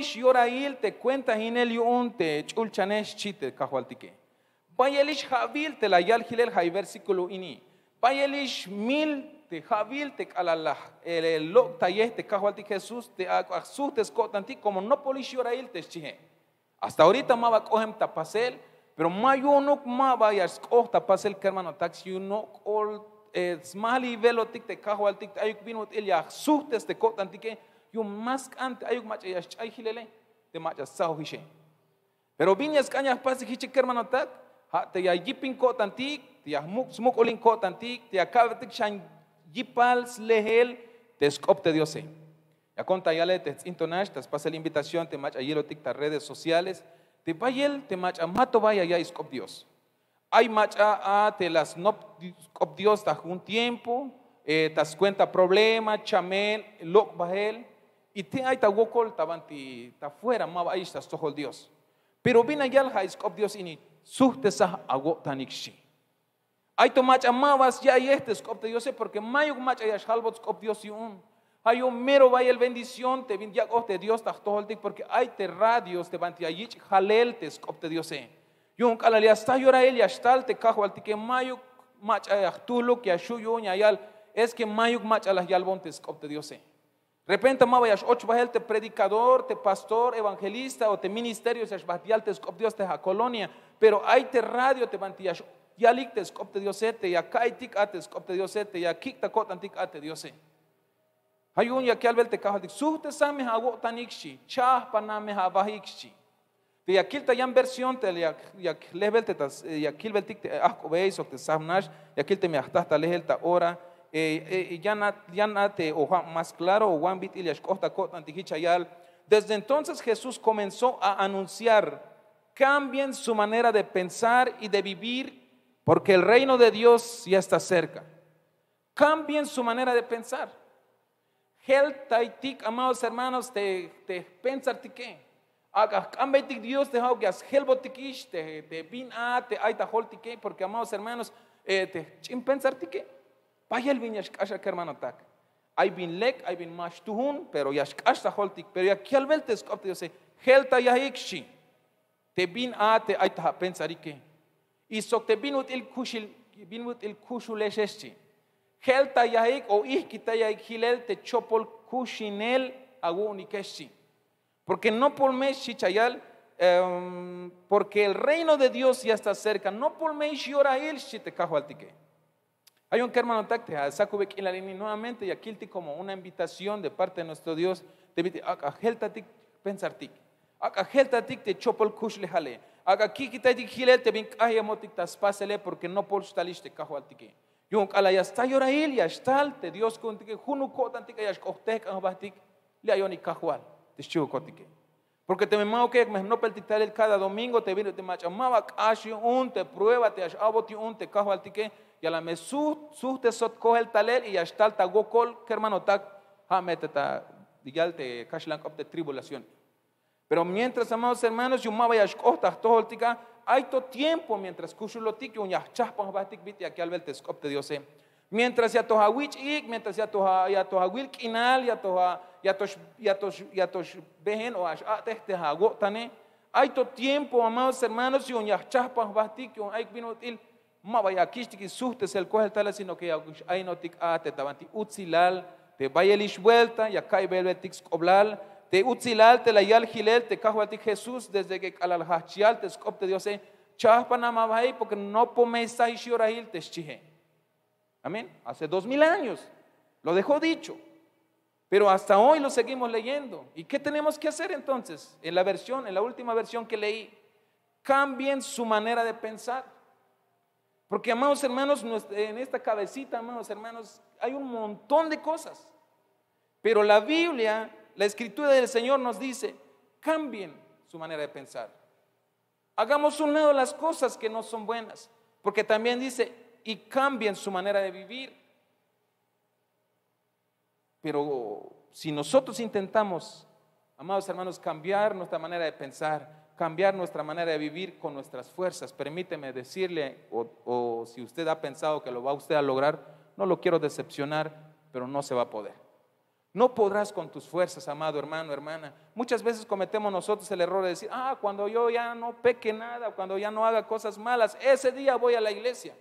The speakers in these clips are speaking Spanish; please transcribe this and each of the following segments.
polish yorail te cuenta hinel yun te chulchanesh chite kahualtique. Bayelish javil te la yal hilel hay versículo ini. Bayelish mil te javil te alalah el lo tayeh te kahualti Jesús te asus te scotanti como no polish yorail te chije. Hasta ahorita maba cohem tapasel, pero mayuno maba ya tapasel que hermano taxi uno ol smali velotik te kahualtik ayuk binut el ya sus te cotanti que yo más ante ayuk macha ya chay hilele te macha sao hishe. Pero viñas cañas pasi hiche que hermano tak te ya yipin cotantik te ya smuk olin cotantik te ya kavetik shan yipals lehel te scopte Diose. Ya conta ya le te intonash te pasa la invitación te macha yelo tic tas redes sociales te vayel te macha mato vaya ya scop Dios. Hay macha te las no scop Dios ta un tiempo tas cuenta problema chamel lok bahel y te hay ta wokol tabanti ta fuera ma va tas tohol Dios. Pero vina ya el scop Dios ini suhte sa ago tanikshi. Hay to macha mavas ya este scop Dios porque mayo macha ya halbot scop Dios yun. Hay un mero vaya el bendición te vin ya de Dios ta tohol porque hay te radios te banti ayich halel te scop Dios. Yun kalalia sta yora el ya stal te kajo al que mayo macha ya tulo que ashuyo yal es que mayo macha las yalbon te scop Dios. Repente ma vayas 8 bajel te predicador, te pastor, evangelista o te ministerio se batial te scop Dios te a colonia, pero hay te radio te bantias ya lik te scop Dios te ya kaitik te scop Dios te ya kik ta kotantik te Dios. Hay un ya que al ver te cajo dik suhte same ha wotanikshi, chah paname ha bahikshi. Te ya kilta ya versión te ya level te ya kilvel tik te veis o te samnash ya kilte me hasta lehel ta ora ya na te o más claro o Juan bit iliash costa antihichayal. Desde entonces Jesús comenzó a anunciar: cambien su manera de pensar y de vivir, porque el reino de Dios ya está cerca. Cambien su manera de pensar. Hel taitik, amados hermanos, te pensar tique. Cambiatik Dios te hau que as helbotikish te bin te aita holtique, porque amados hermanos te chim pensar tique. Vaya el viñas kasha que hermano tak. Hay bin lek, hay bin mash tuhun, pero ya kasha holtik, pero ya kial veltes kopte yo se helta ya ikshi. Te bin te aita pensar ike. Y sok te binut il kushuleshchi. Helta ya ik o ihkita ya hilel te chopol kushinel agunikeshi. Porque no por meshi chayal, porque el reino de Dios ya está cerca. No por meshi ora il shi te kajo altique. Hay un hermano tacte a Sakubek y la línea nuevamente y aquí como una invitación de parte de nuestro Dios. Te invite a heltatik pensartik. A heltatik te chopol kush le jale. A kikitatik hilel te bin kayamotik tas pasele porque no por stalish te kajo altique. Yung ala ya está yora il ya estal te Dios contique junu kotantik ya kohtek ahbatik le ayoni kajual. Porque te me mao que no peltitar cada domingo te viene te machamaba cashi un te prueba te aboti un te cajo altique y a la me te sot coge el talel y ya está el tagokol que hermano tak ha meteta digal te cashlan op de tribulación. Pero mientras, amados hermanos, yo maba ya costa todo el tica hay todo tiempo mientras kushulotik un ya chaspa batik bit ya que al ver te scop de Dios. Mientras ya toha wich ik, mientras ya toha wilk inal, ya tosh behen o te hagotane. Hay todo tiempo, amados hermanos, y un ya chaspa bastik, un hay binutil, ma vaya kishtik suhtes el coge tal, sino que hay notik te tabanti utzilal, te vayelish vuelta, ya kai belvetix oblal, te utzilal, te la yal gilel, te cajuatik Jesús, desde que al hachial te scopte Dios, chaspa nama vai, porque no pomesa y shiorahil te chihe. Amén. Hace 2000 años lo dejó dicho, pero hasta hoy lo seguimos leyendo. ¿Y qué tenemos que hacer entonces? En la última versión que leí, cambien su manera de pensar. Porque, amados hermanos, en esta cabecita, amados hermanos, hay un montón de cosas. Pero la Biblia, la Escritura del Señor nos dice, cambien su manera de pensar. Hagamos un lado las cosas que no son buenas. Porque también dice, y cambien su manera de vivir. Pero si nosotros intentamos, amados hermanos, cambiar nuestra manera de pensar, cambiar nuestra manera de vivir con nuestras fuerzas, permíteme decirle, o si usted ha pensado que lo va usted a lograr, no lo quiero decepcionar, pero no se va a poder. No podrás con tus fuerzas, amado hermano, hermana. Muchas veces cometemos nosotros el error de decir, cuando yo ya no peque nada, cuando ya no haga cosas malas, ese día voy a la iglesia.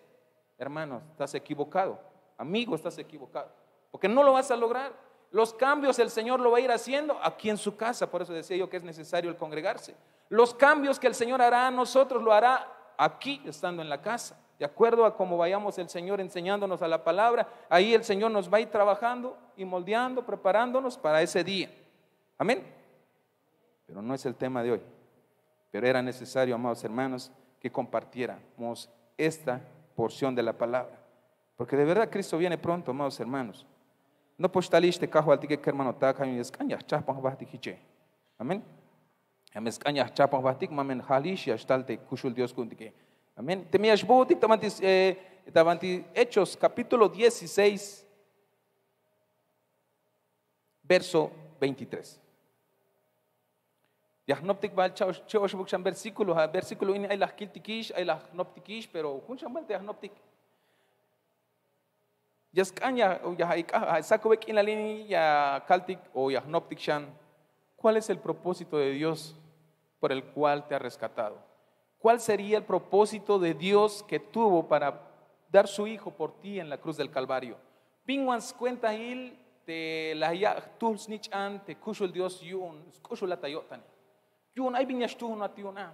Hermano, estás equivocado. Amigo, estás equivocado. Porque no lo vas a lograr. Los cambios el Señor lo va a ir haciendo aquí en su casa. Por eso decía yo que es necesario el congregarse. Los cambios que el Señor hará a nosotros lo hará aquí, estando en la casa. De acuerdo a cómo vayamos el Señor enseñándonos a la palabra, ahí el Señor nos va a ir trabajando y moldeando, preparándonos para ese día. Amén. Pero no es el tema de hoy. Pero era necesario, amados hermanos, que compartiéramos esta porción de la palabra. Porque de verdad Cristo viene pronto, amados hermanos. No postaliste cajo al tique que hermano taca y escaña chapan bahtikiche. Amén. Am escaña chapan bahtik mamen halish ya stalte kushul Dios kuntique. Amén. Temías botik tamanti Hechos capítulo 16 verso 23. Yahnoptik bal chaos bukshan versículo ini ay las kiltikish ay las noptikish pero kunshan bal yahnoptik. Yaskaña o yahaika sakobek in la línea kaltik o yahnoptik shan. ¿Cuál es el propósito de Dios por el cual te ha rescatado? ¿Cuál sería el propósito de Dios que tuvo para dar su hijo por ti en la cruz del Calvario? Pingwans cuenta il te la ya tulsnich an te kushul Dios yun kushul atayotan. Yun ay viñas tu no atiuna.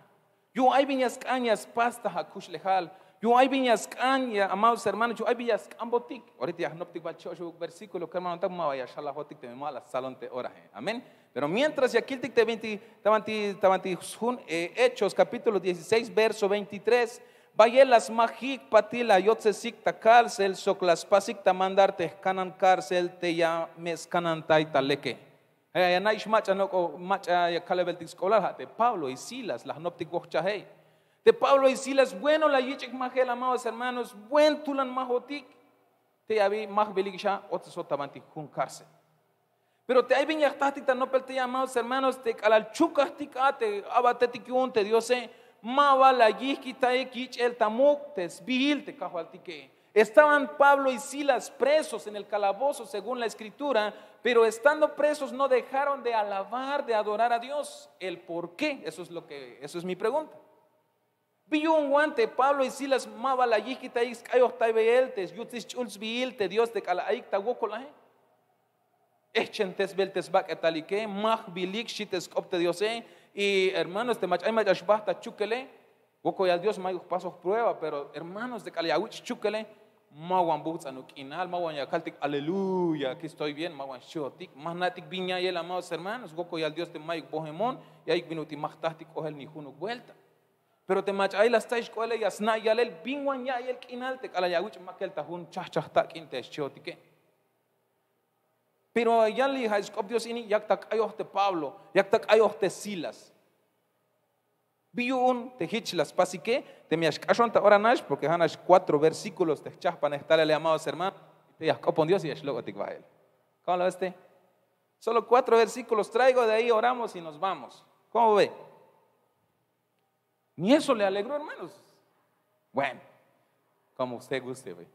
Yun ay viñas cañas pasta ha kushlehal. Yun ay viñas caña, amados hermanos, yun ay viñas cambotik. Ahorita ya no te va a versículo que hermano tamma vaya shalahotik te mala salón te oraje. Amén. Pero mientras ya kiltik te tavanti Hechos capítulo 16 verso 23, vayelas magik patila yotzesik ta cárcel soklas pasik ta mandarte kanan cárcel te ya mes kanan taita leke. Ya naish macha no macha ya kalebeltik skolar de Pablo y Silas las noptik gochahei. De Pablo y Silas bueno la yichik magel amados hermanos, buen tulan mahotik te yavi mahbeligisha otsotavanti kun cárcel. Pero te hay viñactática no pelte amados hermanos te calal chucastica te abatetikun te Dios mava la yisquita ekich el tamuk te sbihil te cajualtique. Estaban Pablo y Silas presos en el calabozo según la escritura, pero estando presos no dejaron de alabar, de adorar a Dios. ¿El por qué? Eso es mi pregunta. Vi un guante Pablo y Silas mava la yisquita iskayo taibeltes yutis chuls bihil te Dios te calaik tawokolahe. Echentes beltes bak etalique, mach bilik shites opte Dios y hermanos te machay machashbasta chukele, woko ya Dios may pasos prueba, pero hermanos de Caliawich chukele, mawan boots anukinal, mawan ya kaltik aleluya, aquí estoy bien, mawan shotik, mahnatik viña y el amados hermanos, woko ya Dios te may bohemon, y hay minuti mahtastik ohel ni juno vuelta. Pero te machay las taish koele yasna yalel bingwan ya y el kinal te Caliawich makel tahun chachachtak inte shotike. Pero ya le dijo Dios ini yaktak ayohte Pablo, yaktak ayohte Silas. Biun te hichlas pasi que te me ashkashon ta oranash porque hanash 4 versículos te chaspan estar le amados hermanos te yakopon Dios y ashlogotik vael. ¿Cómo lo ves? Solo 4 versículos traigo de ahí oramos y nos vamos. ¿Cómo ve? Ni eso le alegró, hermanos. Bueno, como usted guste, ve.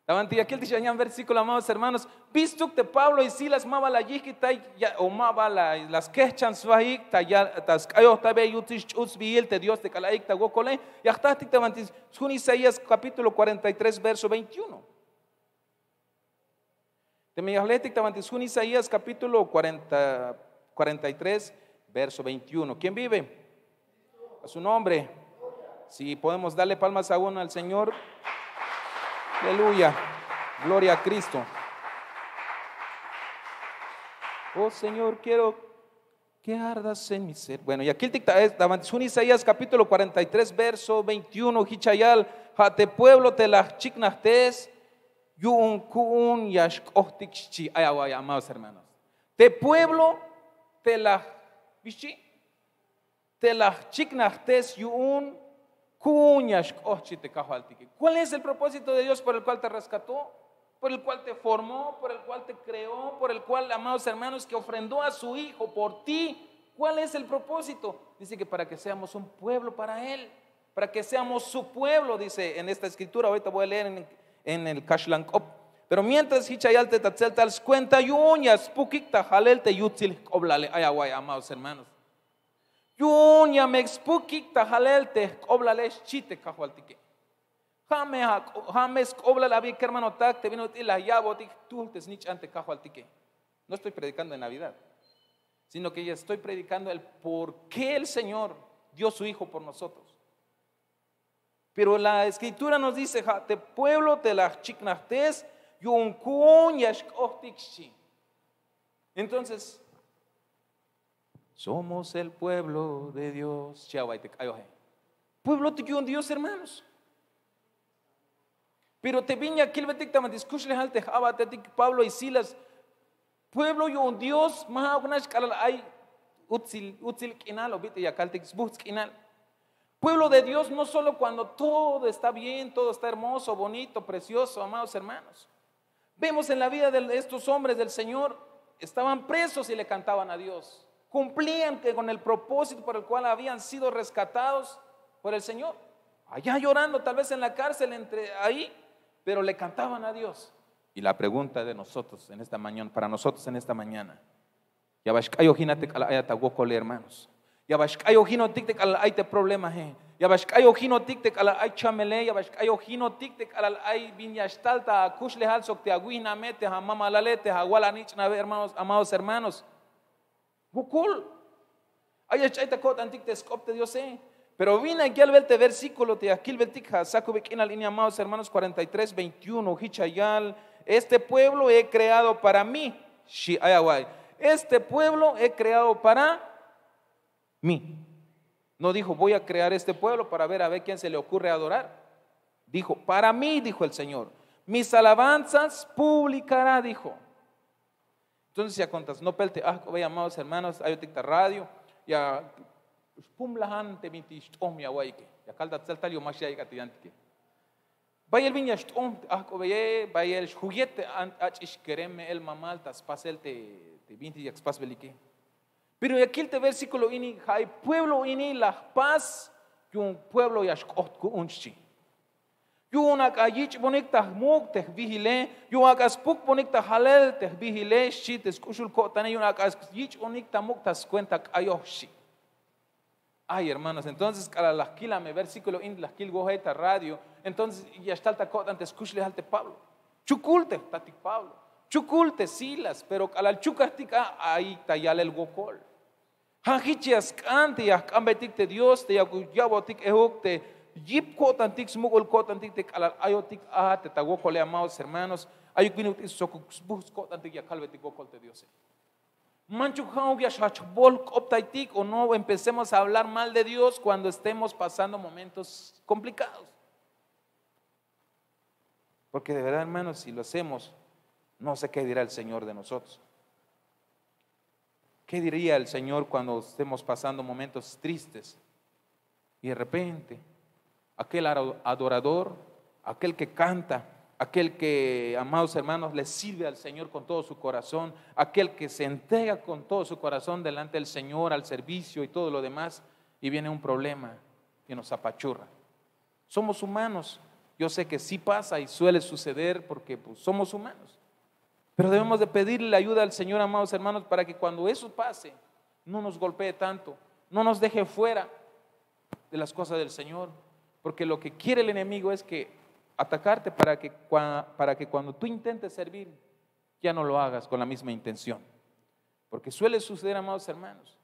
Tavanti aquel tishañan versículo, amados hermanos, vistuk de Pablo y Silas mava la yikita o mava las quechan swahik ta ya tas kayo ta be yutish usbil te Dios te kalaik ta gokole y hasta tavanti sun Isaías capítulo 43 verso 21. Te me atletic tavanti sun Isaías capítulo 43 verso 21. ¿Quién vive? A su nombre. Si podemos darle palmas a uno al Señor. Aleluya, gloria a Cristo. Oh Señor, quiero que ardas en mi ser. Bueno, y aquí en Isaías capítulo 43 verso 21, Hichayal, jate pueblo te las chignastes, yun kun yashkohtikchi, ay, amados hermanos. Te pueblo te las chignastes, yun. ¿Cuál es el propósito de Dios por el cual te rescató? Por el cual te formó, por el cual te creó, por el cual, amados hermanos, que ofrendó a su Hijo por ti. ¿Cuál es el propósito? Dice que para que seamos un pueblo para Él, para que seamos su pueblo, dice en esta escritura. Ahorita voy a leer en el Kashlankop, Pero mientras hichayalte tatzeltals cuenta yuñas pukikta jalel yutzil oblale ayaguay, amados hermanos. Yuña me expukikta jalel oblale chite cajualtique. James obla la vida, hermano, te vino y la llavo, tú te snitch ante cajualtique. No estoy predicando en Navidad, sino que ya estoy predicando el por qué el Señor dio su Hijo por nosotros. Pero la Escritura nos dice, te pueblo te la chicnaftes, entonces, somos el pueblo de Dios. Pueblo de Dios, hermanos. Pero te viña aquí el betictama discusle halte Pablo y Silas. Pueblo yo un Dios, más unas calal hay utzil kinal o vite ya caltex bus kinal. Pueblo de Dios no solo cuando todo está bien, todo está hermoso, bonito, precioso, amados hermanos. Vemos en la vida de estos hombres del Señor, estaban presos y le cantaban a Dios. Cumplían con el propósito por el cual habían sido rescatados por el Señor. Allá llorando, tal vez en la cárcel, entre ahí, pero le cantaban a Dios. Y la pregunta de nosotros en esta mañana, para nosotros en esta mañana, ya bashkayo jinate kala ayata gokole hermanos. Ya bashkayo jino tiktek kala ayte problema he. Ya bashkayo jino tiktek kala ay chamele, ya bashkayo jino tiktek kala ay vinyashtalta kushle halsok te aguina mete ha mama lalete ha wala nichna hermanos, amados hermanos. Gokol. Ay achaita kot antikte skopte Dios Pero vine aquí al verte versículo te aquí el vertica saco en la línea, amados hermanos, 43:21 hichayal. Este pueblo he creado para mí. Este pueblo he creado para mí. No dijo voy a crear este pueblo para ver a ver quién se le ocurre adorar. Dijo para mí, dijo el Señor. Mis alabanzas publicará, dijo. Entonces ya contas, no pelte, amados hermanos, hay otra radio, ya pumlahan te mintish om ya waike, ya calda tsaltalio más ya gatiyantike. Vaya el viña stom vaya el juguete ach quereme el mamaltas pasel te 20 y expas belike. Pero aquí el versículo ini hay pueblo ini la paz y un pueblo ya unchi. Yo una kayich bonita muk te vigile, yo akas puk bonita halel te vigile, shit escuchul kotane yo akas yich bonita muk tas cuenta ayoshi. Ay, hermanos, entonces para la kila me versículo in la kil gojeta radio, entonces ya está el tacot antes escuchle halte Pablo. Chuculte tatik Pablo. Chuculte Silas, pero al chucastica ahí tayal el gokol. Hajichias cante ya cambetik te Dios te yabotik ehukte yip kotantik smugol kotantik te alal ayotik te tagokole, amados hermanos, ayukinut isokuk bus kotantik ya calvetik gokol te Dios. O no empecemos a hablar mal de Dios cuando estemos pasando momentos complicados. Porque de verdad, hermanos, si lo hacemos, no sé qué dirá el Señor de nosotros. ¿Qué diría el Señor cuando estemos pasando momentos tristes? Y de repente, aquel adorador, aquel que canta, aquel que, amados hermanos, le sirve al Señor con todo su corazón, aquel que se entrega con todo su corazón delante del Señor, al servicio y todo lo demás, y viene un problema que nos apachurra. Somos humanos, yo sé que sí pasa y suele suceder porque pues, somos humanos, pero debemos de pedirle la ayuda al Señor, amados hermanos, para que cuando eso pase, no nos golpee tanto, no nos deje fuera de las cosas del Señor, porque lo que quiere el enemigo es que atacarte para que cuando tú intentes servir ya no lo hagas con la misma intención, porque suele suceder, amados hermanos,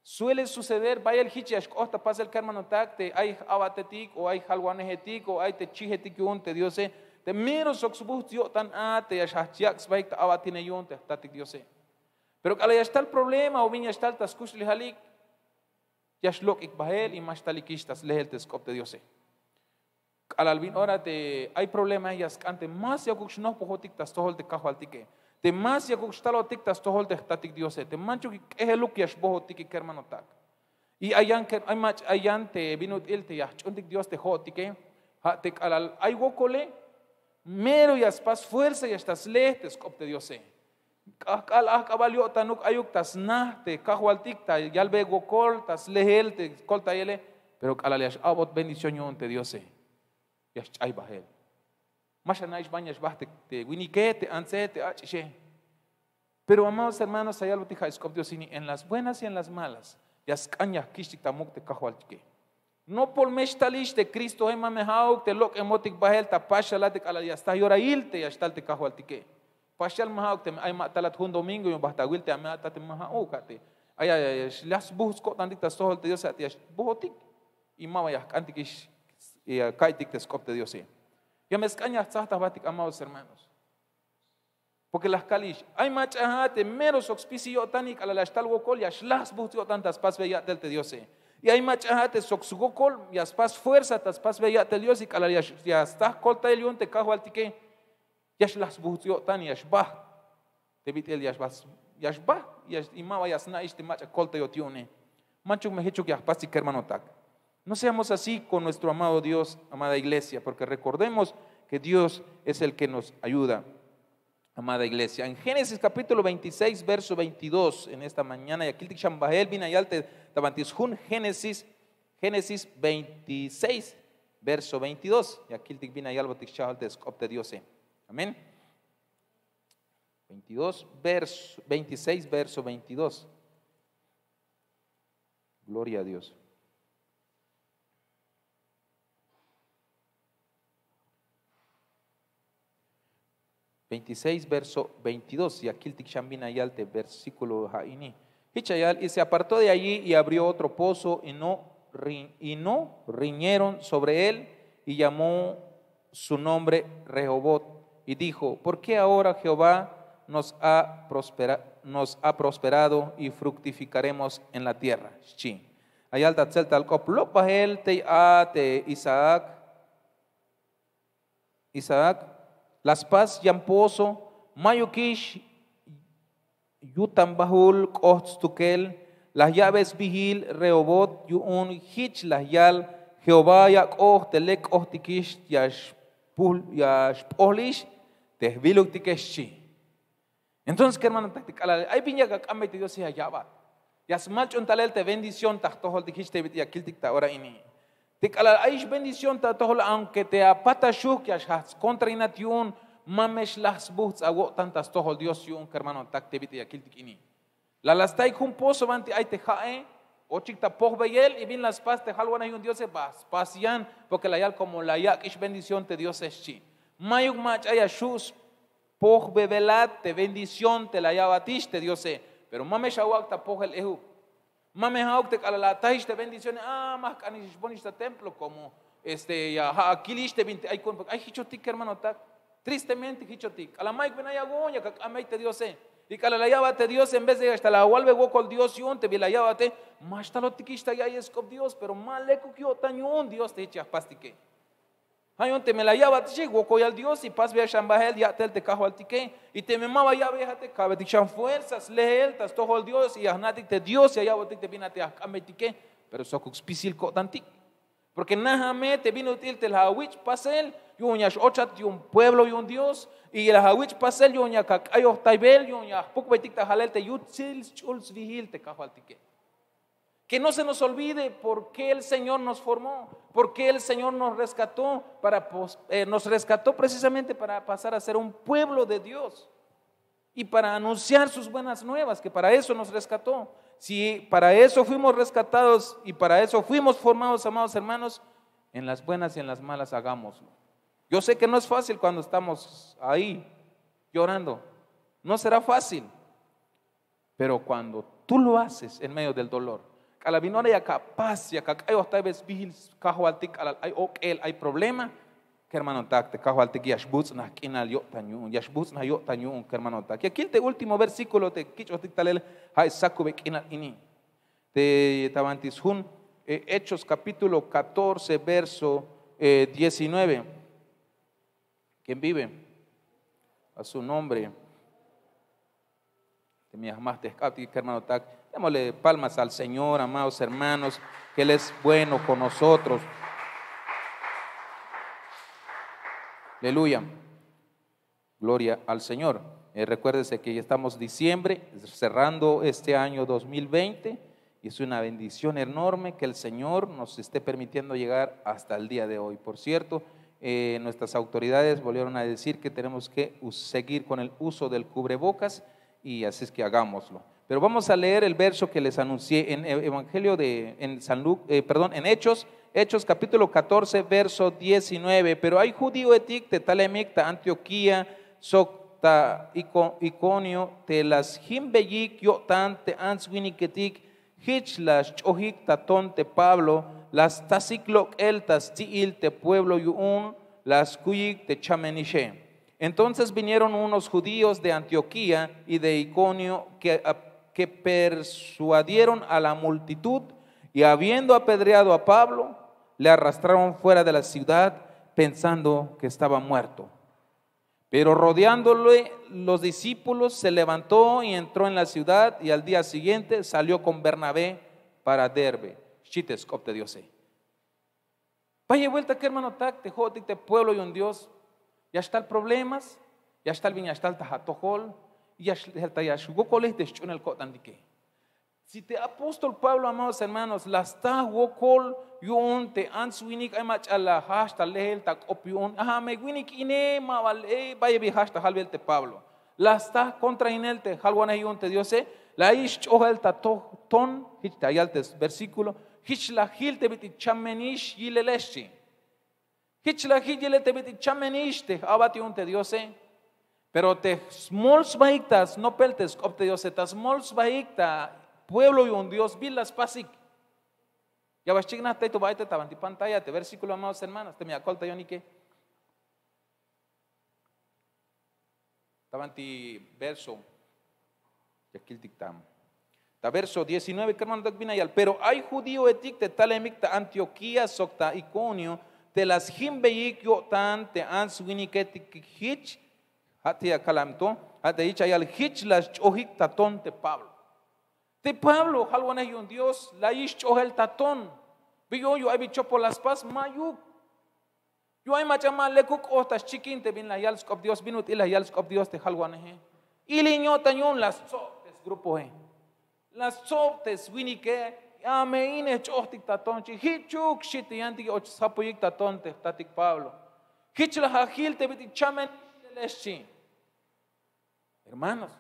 suele suceder, vaya el hichiash hasta pasa el karmanotak te hay abatetik o hay halwanejetik o hay te chijetik yunte Dios te mero soxbut yo tan te yashachyax vaik ta abatine yunte tatik Dios pero cuando ya está el problema o viña está el taskush lihalik yashlok ikbahel y mashtalikishtas lehel teskop de Dios al albin ora te hay problema ellas cante más ya kushno pohotik tas tohol te kahualtike te más ya kustalo tik tas tohol te tatik Dios te mancho que eheluk yash pohotik ke hermano tak y ayan que hay mach ayan te vinut il te yach untik Dios te hotike ha te al ay gokole mero yas pas fuerza ya estás lehtes kop te Dios al akabalio tanuk ayuk tas nah te kahualtik ta yalbe gokol tas lehel te kolta yele pero al yash abot bendición te Dios Yash ay bahel. Mashanaish bañas baste, te winique, te anse, te achiche. Pero amados hermanos, hay algo que en las buenas y en las malas, yas cañas kishtik tamuk te cajualtique. No por mestalish de Cristo ema mejau te lo que motik bahel ta pashala te cala ya está yora ilte ya está te cajualtique. Pashal mahau te ay matalat un domingo y basta wilte a mata te mahau kate. Ay las busco tantita sohol te Dios a ti botik y mama ya antikish y kaitik te scop de Dios. Ya me escañas tzahtas batik amados hermanos. Porque las kalish, hay machahate, meros auspicio tanik a la tal gokol, ya shlas bustio tantas pas veya del te Dios. Y hay machahate soxugokol, ya spas fuerza, tas pas veya del Dios y cala ya está colta el yunte cajo altique, ya shlas bustio tan ya shbah, te vitel ya shbah, ya imaba ya sna este macha colta yo tione. Manchuk me hecho que aspasti hermano tak. No seamos así con nuestro amado Dios, amada iglesia, porque recordemos que Dios es el que nos ayuda. Amada iglesia, en Génesis capítulo 26, verso 22, en esta mañana, y aquí el Shambahel vina y alte tabantishun Génesis 26, verso 22, y aquí el vina y albo tixchal de scopte Dios. Amén. 26, verso 22. Gloria a Dios. Verso 22, y aquí el Tikshambina Yalte, versículo Haini. Y se apartó de allí y abrió otro pozo y no riñeron sobre él y llamó su nombre Rehobot y dijo: ¿por qué ahora Jehová nos ha prosperado y fructificaremos en la tierra? Ayalta tzeltal koplok bahel te Isaac las paz yamposo mayukish yutam bahul kostukel las llaves vigil Rehobot yun hich las yal Jehová yak telek tikish yashpolish tehviluk tikeshi. Entonces, ¿qué hermano? Hay piña que cambia Dios sea yaba. Yasmal chontalel te bendición tahtohol tikish te yakiltik ta ora ini. Hay bendición aunque te apata shuk yashas contra inatiun mamesh las buhts ago tantas tohol Dios yun hermano tak te viti yakiltik ini. La las tai kun poso banti ay te jae o chikta poh beyel y bin las paz te halwana yun Dios bas pasian porque la yal como la yak ish bendición te Dios es chi. Mayuk mach ay shus poh bevelat te bendición te la yabatish te Dios pero mamesh awak ta poh el ehu. Mame hauk te la taish te bendiciones más canish bonista templo como ya aquí te 20 ay hichotik hermano tak tristemente hichotik a la maik benaya goña que amaite Dios y que la llábate Dios en vez de hasta la vuelve con Dios y un te vi la llábate más talo tikista ya es con Dios pero mal leco que otañón Dios te echa pastique hay un te me la llábate llegó con el Dios y pas ve a shambahel ya te cajo al tique y te me maba ya véjate cabe tichan fuerzas leeltas todo el Dios y ahnatik te Dios y allá botik te vinate a cametique pero socux pisil co tantik porque najame te vino útil te la hawich pasel yuñas ochat y un pueblo y un Dios y la hawich pasel yuña kakayo taibel yuña puk betik ta halel te yutzil chuls vigil te cajo al tique. Que no se nos olvide por qué el Señor nos formó, por qué el Señor nos rescató, nos rescató precisamente para pasar a ser un pueblo de Dios y para anunciar sus buenas nuevas, que para eso nos rescató. Si para eso fuimos rescatados y para eso fuimos formados, amados hermanos, en las buenas y en las malas hagámoslo. Yo sé que no es fácil cuando estamos ahí llorando, no será fácil, pero cuando tú lo haces en medio del dolor, la vinora ya capaz ya que hay otra vez vigil cajo altik hay problema que hermano tak te cajo altik yashbuts na kinal yo tañun yashbuts na yo tañun que hermano tak y aquí el último versículo te kicho tik talel hay sakube kinal ini te tabantishun Hechos capítulo 14 verso 19. ¿Quién vive? A su nombre te me más te que hermano tak. Démosle palmas al Señor, amados hermanos, que Él es bueno con nosotros. Aleluya. Gloria al Señor. Recuérdese que ya estamos diciembre, cerrando este año 2020, y es una bendición enorme que el Señor nos esté permitiendo llegar hasta el día de hoy. Por cierto, nuestras autoridades volvieron a decir que tenemos que seguir con el uso del cubrebocas y así es que hagámoslo. Pero vamos a leer el verso que les anuncié en Evangelio en Hechos capítulo 14, verso 19. Pero hay judío etic te talemik ta Antioquía, socta Iconio, te las himbeyik yotan te answiniketik, hich las chohik taton te Pablo, las tasicloc el tastiil te pueblo yuun, las cuyik te chamenishe. Entonces vinieron unos judíos de Antioquía y de Iconio que persuadieron a la multitud y habiendo apedreado a Pablo, le arrastraron fuera de la ciudad pensando que estaba muerto. Pero rodeándole los discípulos se levantó y entró en la ciudad y al día siguiente salió con Bernabé para Derbe. Chites copte Dios. Vaya vuelta que hermano tac, te jodik te pueblo y un Dios. Ya está el problemas, ya está el bien, ya está el tajatojol, ya está ya shugokoles de chun el cotandique. Si te apóstol Pablo, amados hermanos, las ta wokol yun te answinik ay mach alla hasta lehel tak opion, aha me winik ine mawal vaya bi hasta halbel te Pablo. Las ta contra inel te halwana yun te Diose, la ish ohel ta ton hich ta yaltes versículo, hich la hil te biti chamenish yileleshi. Hich la hil yile te biti chamenish te abati un te Diose. Pero te smols baiktas no peltes op te Diose, ta smols baikta pueblo y un Dios vilas pasik. Ya vas chigna te tu baita tabanti pantalla te versículo amados hermanos, te me acolta yo ni que. Tabanti verso yakil dictam. Ta verso 19 hermano binayal, pero hay judío etik te talemik ta Antioquía socta Iconio te las himbeyik yo tan te answiniketik hich hatia kalamto hata hichayal hich las chohik taton te Pablo. De Pablo, halwana un Dios, la ish el tatón. Biyo yo hay bicho por las paz, mayuk. Yo hay machama lekuk otas chiquin te bin la yalskop Dios, binut y la yalskop Dios te halwana he. Y liño tañón las soptes grupo he. Las soptes winike, ame ine chohtik tatón, chi hichuk shiti yanti och sapoyik tatón te tatik Pablo. Hich la hajil te biti chamen leshi. Hermanos,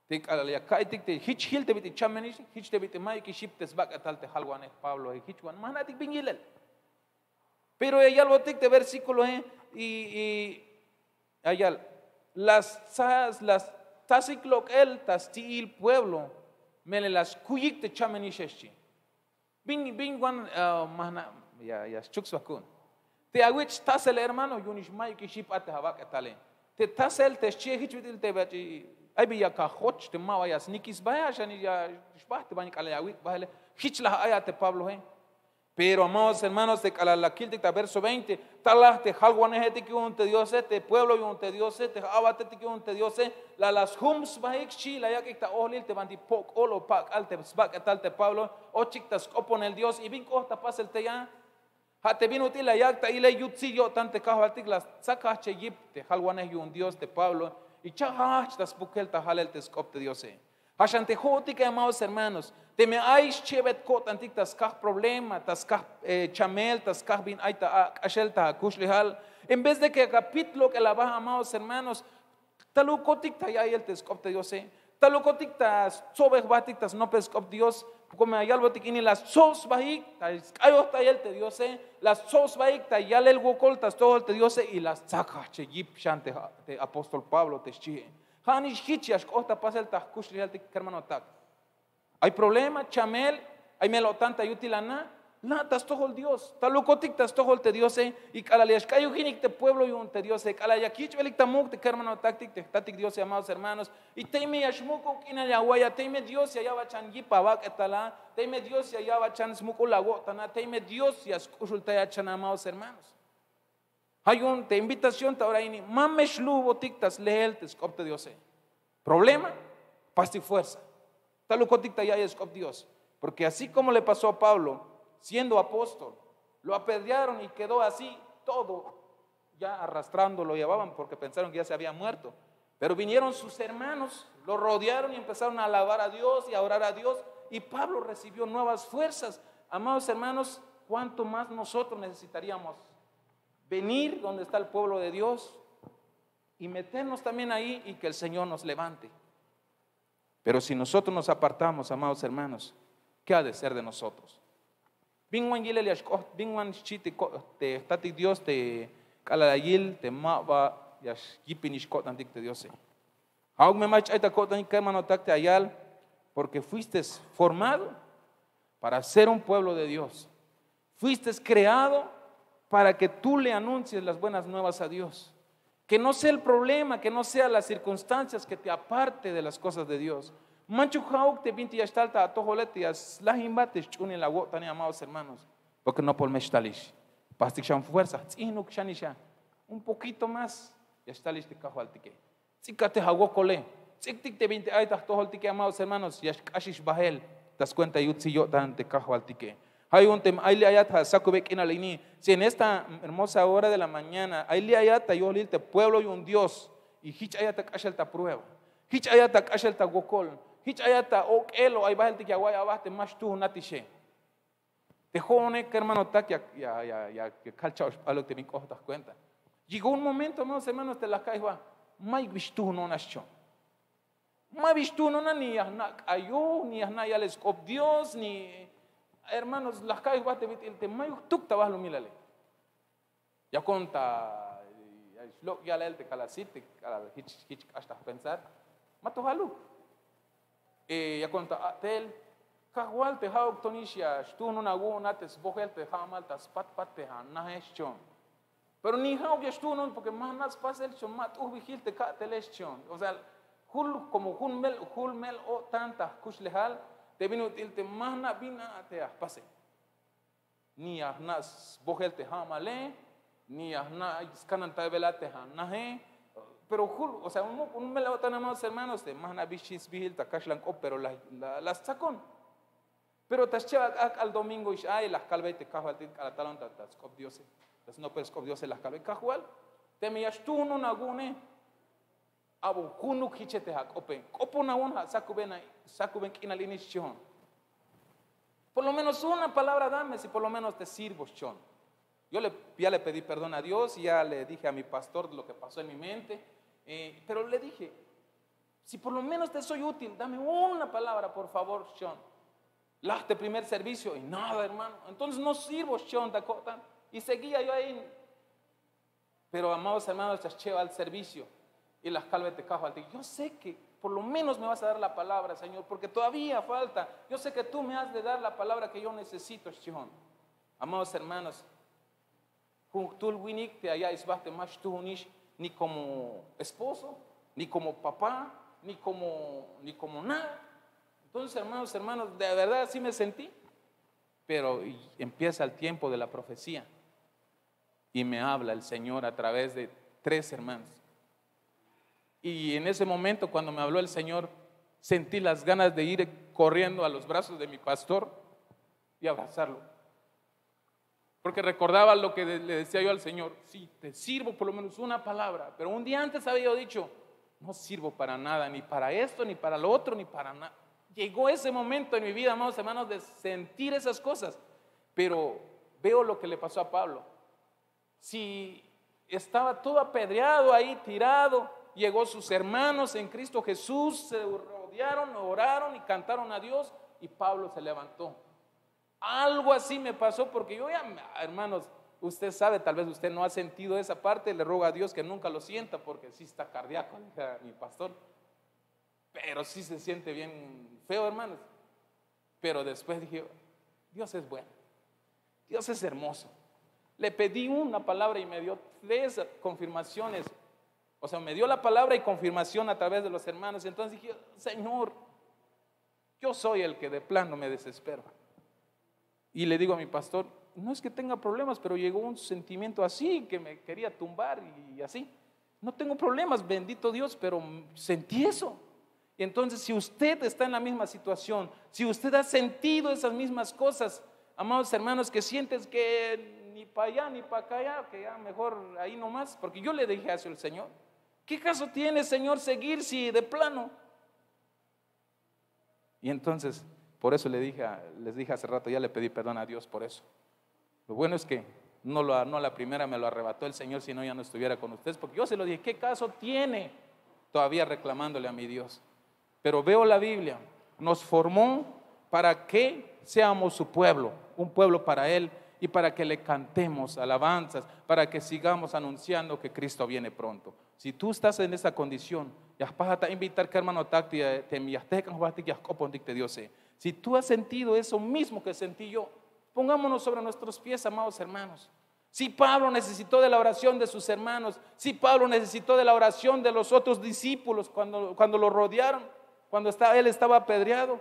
tik alaya kaitik te hich hil te biti chamenish hich te biti mai ki shiptes bak atal te halwane Pablo hich wan mana tik bingilel. Pero ella lo tik te versículo y ayal las tasicloc el tastil pueblo mele las kuyik te chamenish eshi. Bing wan mana ya chukswakun. Te awich tasel hermano yunish mai ki ship at habak atale. Te tasel te che hich bitil te bachi ay biya ka hoch te mawaya snikis baya shani ya shbahte bani kala ya wit bahale hichla ayate Pablo he. Pero amados hermanos de Calalakil de verso 20, talas te halwanehete que un te Dios te pueblo y un te Dios te abate que un te Dios la las hums bahik chi la ya que ta olil te bandi pok olo pak alte sbak tal te Pablo o chictas opon el Dios y bin costa pas el te ya ha te vino ti la yakta y le yutsi yo tante kahwatik las saca che yip te halwaneh un Dios te Pablo y chahach tas bukel ta halel te skop te Dios hashante hotika amados hermanos te me aish chevet kot antik tas kah problema tas kah chamel tas kah bin aita ashel ta kushlihal en vez de que capítulo que la baja amados hermanos talukotik ta ya el te skop te Dios talukotik tas sobeh batik tas no peskop Dios como ayal botikini las sos bahik tas ayo ta el te Dios las sos bahik ta yal el gokol tas todo el te Dios y las saca che yip shante te apóstol Pablo te chie hanish hichiash kohta pasel ta kushlihal te hermano tak. Hay problema, chamel, hay melotanta yutilana, la tas todo el Dios, talukotik tas todo el te Dios y calaliash kayu hinik te pueblo y un te Dios calayakich velik tamuk te hermano taktik te tatik Dios amados hermanos y teime yashmuko kina yahuaya teime Dios ya yabachan yipabak etala teime Dios ya yabachan smuko la gotana teime Dios ya skushulta yachan amados hermanos. Hay un te invitación ta ahora ini mameshlu botik tas lehel te skop te Dios. Problema, pasti fuerza. Talukotik ya es Dios, porque así como le pasó a Pablo, siendo apóstol, lo apedrearon y quedó así todo, ya arrastrando, lo llevaban porque pensaron que ya se había muerto. Pero vinieron sus hermanos, lo rodearon y empezaron a alabar a Dios y a orar a Dios, y Pablo recibió nuevas fuerzas. Amados hermanos, ¿cuánto más nosotros necesitaríamos venir donde está el pueblo de Dios y meternos también ahí y que el Señor nos levante. Pero si nosotros nos apartamos, amados hermanos, ¿qué ha de ser de nosotros? Bingwan chiti te tati Dios te calayil te mava yash yipinish kotandik te Dios. Aug me mach aita kotan que manotakte ayal porque fuiste formado para ser un pueblo de Dios. Fuiste creado para que tú le anuncies las buenas nuevas a Dios. Que no sea el problema, que no sea las circunstancias que te aparte de las cosas de Dios. Manchu hauk te binti yastalta a tojolete yas la himbates chuni la wota ni amados hermanos. Porque no por mestalish. Pastik shan fuerza, tsinuk shanisha. Un poquito más yastalish te cajualtique. Tzikate hawokole. Tziktik te binti aitas tojoltique amados hermanos. Yash ashish bahel. Das cuenta yutsi yotan te cajualtique. Hay un tema, hay ayata sakubek inalini. Si en esta hermosa hora de la mañana hay ayata yo lilte pueblo y un Dios y hich ayata kashalta prueba. Hich ayata kashalta gokol. Hich ayata ok elo ay bahel que aguay abaste más tú natishe. Te jone que hermano tak ya que calcha algo te me das cuenta. Llegó un momento, hermanos, te la caigua. Mai vistu no nascho. Mai vistu no ni ahnak ayo ni ahna ya les cop Dios ni hermanos, las calles va a te mayo tuk tabas lo milale. Ya conta, ya le te calasite, hich hasta pensar, mato halu. Ya conta tel, kahual te hauk tonisha, tú no nago nates bohel te hamal tas pat te han na chon. Pero ni hauk ya tú no porque más nas pas el chon mat vigil te ka teles chon. O sea, como hul mel o tanta kuslehal. Te vino te mahna bina te pase. Ni ahnas bohel te hamale, ni ahna skanan tabela te hanahe. Pero o sea, un melawatan amados hermanos te mahna bishis bihil ta kashlan op pero las sacon. Pero tascha al domingo ish ay las calve te kahwal te alatalon ta skop diose. Tas no per skop diose las calve kahwal. Te me yastu no nagune. Abo hunuk hichete hak open. Opo na un sakuben kinalinichon. Por lo menos una palabra dame, si por lo menos te sirvo, chon. Yo ya le pedí perdón a Dios y ya le dije a mi pastor lo que pasó en mi mente. Pero le dije, si por lo menos te soy útil, dame una palabra, por favor, chon. Laste primer servicio y nada, hermano. Entonces no sirvo, chon, Dakota. Y seguía yo ahí. Pero amados hermanos, chacheo al servicio. Y las calves te cajo al ti. Yo sé que por lo menos me vas a dar la palabra, Señor, porque todavía falta. Yo sé que tú me has de dar la palabra que yo necesito, Shihon. Amados hermanos, te allá isbaste más tú ni como esposo, ni como papá, ni como nada. Entonces, hermanos, de verdad así me sentí. Pero empieza el tiempo de la profecía y me habla el Señor a través de 3 hermanos. Y en ese momento cuando me habló el Señor, sentí las ganas de ir corriendo a los brazos de mi pastor y abrazarlo. Porque recordaba lo que le decía yo al Señor, sí, te sirvo por lo menos una palabra, pero un día antes había yo dicho, no sirvo para nada, ni para esto, ni para lo otro, ni para nada. Llegó ese momento en mi vida, amados hermanos, de sentir esas cosas, pero veo lo que le pasó a Pablo. Si estaba todo apedreado ahí, tirado, llegó sus hermanos en Cristo Jesús, se rodearon, oraron y cantaron a Dios y Pablo se levantó. Algo así me pasó porque yo ya, hermanos, usted sabe, tal vez usted no ha sentido esa parte, le ruego a Dios que nunca lo sienta porque sí está cardíaco, dije mi pastor, pero sí se siente bien feo, hermanos. Pero después dije, Dios es bueno, Dios es hermoso. Le pedí una palabra y me dio 3 confirmaciones. O sea, me dio la palabra y confirmación a través de los hermanos. Entonces dije, Señor, yo soy el que de plano me desespero. Y le digo a mi pastor, no es que tenga problemas, pero llegó un sentimiento así que me quería tumbar y así. No tengo problemas, bendito Dios, pero sentí eso. Y entonces si usted está en la misma situación, si usted ha sentido esas mismas cosas, amados hermanos, que sientes que ni para allá ni para acá, que ya mejor ahí nomás, porque yo le dije eso al Señor. ¿Qué caso tiene, Señor, seguir si de plano? Y entonces, por eso les dije hace rato, ya le pedí perdón a Dios por eso. Lo bueno es que No la primera me lo arrebató el Señor, si no ya no estuviera con ustedes, porque yo se lo dije, ¿qué caso tiene todavía reclamándole a mi Dios? Pero veo la Biblia, nos formó para que seamos su pueblo, un pueblo para Él, y para que le cantemos alabanzas, para que sigamos anunciando que Cristo viene pronto. Si tú estás en esa condición, si tú has sentido eso mismo que sentí yo, pongámonos sobre nuestros pies, amados hermanos. Si Pablo necesitó de la oración de sus hermanos, si Pablo necesitó de la oración de los otros discípulos cuando lo rodearon, cuando él estaba apedreado,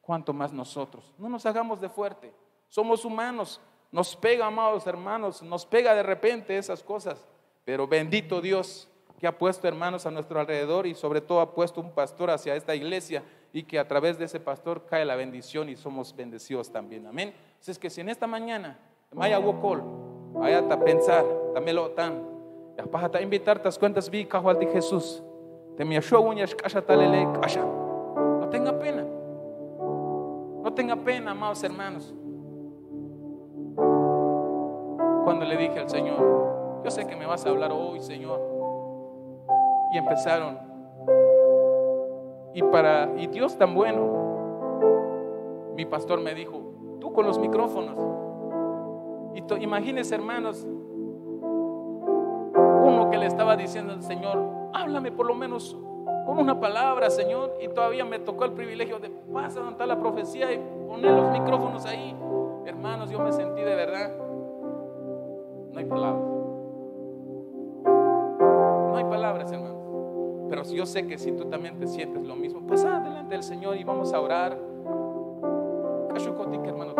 ¿cuánto más nosotros? No nos hagamos de fuerte, somos humanos, nos pega, amados hermanos, nos pega de repente esas cosas, pero bendito Dios que ha puesto hermanos a nuestro alrededor y sobre todo ha puesto un pastor hacia esta iglesia y que a través de ese pastor cae la bendición y somos bendecidos también, amén. Entonces que si en esta mañana vaya a pensar, también lo tan, ya para invitar tas cuentas vi cajual de Jesús, te me achó uñas casha talele casha, no tenga pena, amados hermanos. Cuando le dije al Señor, yo sé que me vas a hablar hoy, Señor, y empezaron, y Dios tan bueno, mi pastor me dijo, tú con los micrófonos, y imagínense hermanos, uno que le estaba diciendo al Señor, háblame por lo menos con una palabra, Señor, y todavía me tocó el privilegio de pasar donde está la profecía y poner los micrófonos ahí. Hermanos, yo me sentí de verdad, no hay palabras, hermanos. Pero yo sé que si tú también te sientes lo mismo, pasa delante del Señor y vamos a orar. Hermano,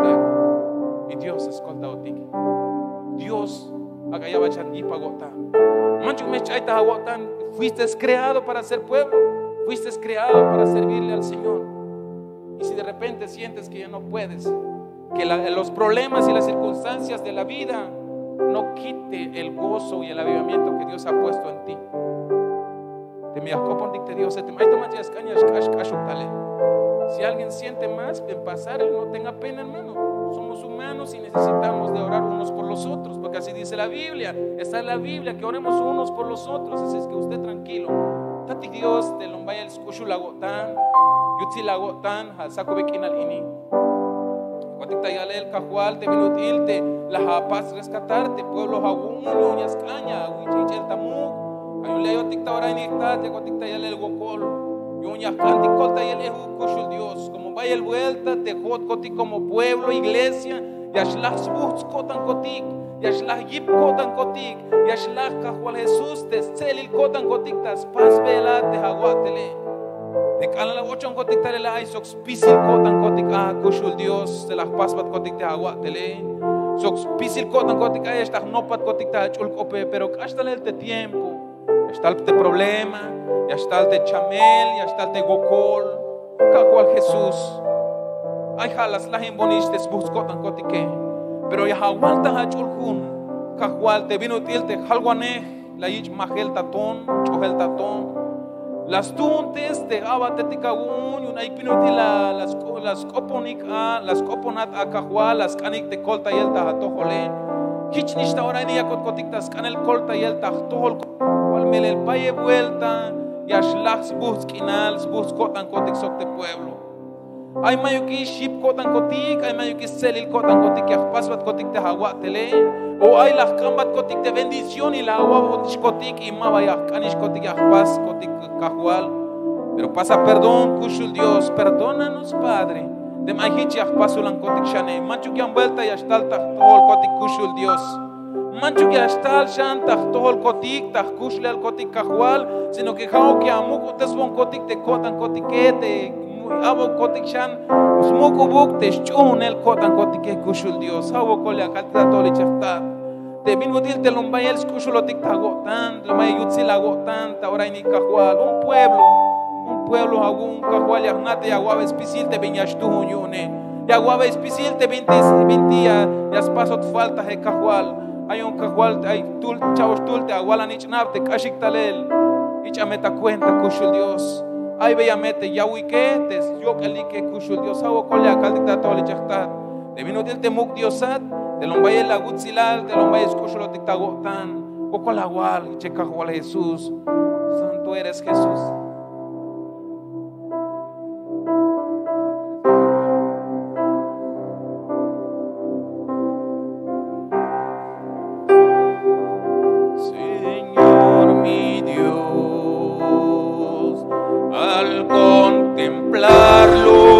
y Dios escolta otik. Dios agayaba changi pagota. Manchu me chaita aguatan. Fuiste creado para ser pueblo. Fuiste creado para servirle al Señor. Y si de repente sientes que ya no puedes, que los problemas y las circunstancias de la vida no quite el gozo y el avivamiento que Dios ha puesto en ti. Si alguien siente más en pasar, no tenga pena, hermano. Somos humanos y necesitamos de orar unos por los otros, porque así dice la Biblia. Está en la Biblia que oremos unos por los otros. Así es que usted tranquilo. Tati Dios te lombaya el skushu lagotan, yutzi lagotan, halsaco bequinal ini. Cuando te yale el cajual, te minutilte, la paz rescatarte, pueblo jaguno, ñascaña, huichichel tamuk. Hay un leo ticta ahora en esta, te cuando te yale el gocol. Yuñas canticol te yale el Dios. Como vaya el vuelta, te jod cotic como pueblo, iglesia, yashlah sbuts cotan cotic, yashlah yip cotan cotic, yashlah cajual Jesús, te celil cotan cotic, tas paz vela, te jaguatele. Te calan la ochon cotic tale la sox pisil cotan cotic, kushul Dios, te las paz bat cotic te jaguatele. Sox pisil cotan cotic, estas no pat cotic te chulcope, pero hasta el tiempo. Ya está el problema, ya está el chamel, ya está el gocol, cajual Jesús. Ay jalas la jimbonistes buscotan cotique, pero ya aguanta hachulkun, cajual te vino tilte jalguane, la ich magel tatón, chogel tatón. Las tuntes te abateticagún, una ipinutila las coponic las coponat a cajual, las canik te colta y el tajojole. Hichnista ahora ni acotictas canel colta y el tajol. Mel el paye vuelta y ashlach busquinal buscotan cotic socte pueblo. Hay mayuki ship cotan cotic, hay mayuki selil cotan cotic y pasbat cotic te haguatele, o hay las cambat cotic de bendición y la agua botish cotic y mabaya canish cotic y pas cotic cajual. Pero pasa perdón, kushul Dios, perdónanos Padre. De mahichi pasulan cotic shane, machu que han vuelta y ashtal tol cotic kushul Dios. Manchu que hasta el shantaj todo el cotic, taj kushle al cotic cajual, sino que jao que amuco te son cotic te cotan cotiquete, abo cotic shan, smuco buk te chun el cotan cotique kushul Dios, abo colle a calta toli cheftar. Te vin util te lombay el skushulotic tagotan, lombay yutsi lagotan, ahora ni cajual, un pueblo algún cajual yagnate yaguave espisil te viñas tu uñune, yaguave espisil te 20 días, ya pasot falta de cajual. Hay un cajual, hay chavos tulte, agualan ich nafte, kashik talel, ich ameta cuenta, kushul Dios. Hay bella mete, yahuike, yo calique, kushul Dios, hago colia, caldita tole chachtat. Te vino del temuk diosat, te lo vaya la gutzilal, te lo vaya escuchalo te tagotan, poco la gual, checa gual Jesús. Santo eres Jesús. Señor mi Dios, al contemplarlo